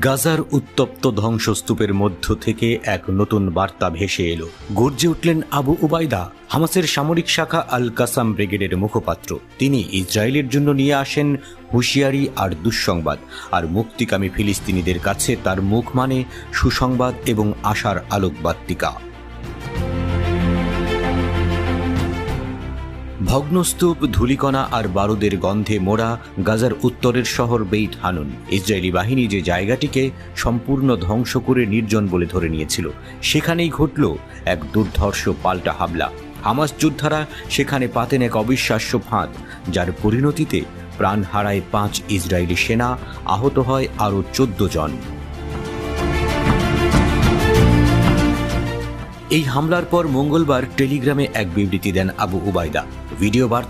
গাজার উত্তপ্ত ধ্বংসস্তূপের মধ্য থেকে এক নতুন বার্তা ভেসে এলো। গর্জে উঠলেন আবু উবাইদা, হামাসের সামরিক শাখা আল কাসাম ব্রিগেডের মুখপাত্র। তিনি ইসরায়েলের জন্য নিয়ে আসেন হুঁশিয়ারি আর দুঃসংবাদ, আর মুক্তিকামী ফিলিস্তিনিদের কাছে তার মুখ মানে সুসংবাদ এবং আশার আলোকবাতিকা। ভগ্নস্তূপ, ধূলিকণা আর বারুদের গন্ধে মোড়া গাজার উত্তরের শহর বেইত হানুন। ইসরায়েলি বাহিনী যে জায়গাটিকে সম্পূর্ণ ধ্বংস করে নির্জন বলে ধরে নিয়েছিল, সেখানেই ঘটল এক দুর্ধর্ষ পাল্টা হামলা। হামাস যোদ্ধারা সেখানে পাতেন এক অবিশ্বাস্য ফাঁদ, যার পরিণতিতে প্রাণ হারায় 5 ইসরায়েলি সেনা, আহত হয় আরও 14 জন। এই হামলার পর মঙ্গলবার টেলিগ্রামে এক বিবৃতি দেন আবু উবাইদা। ভিডিও বার্তা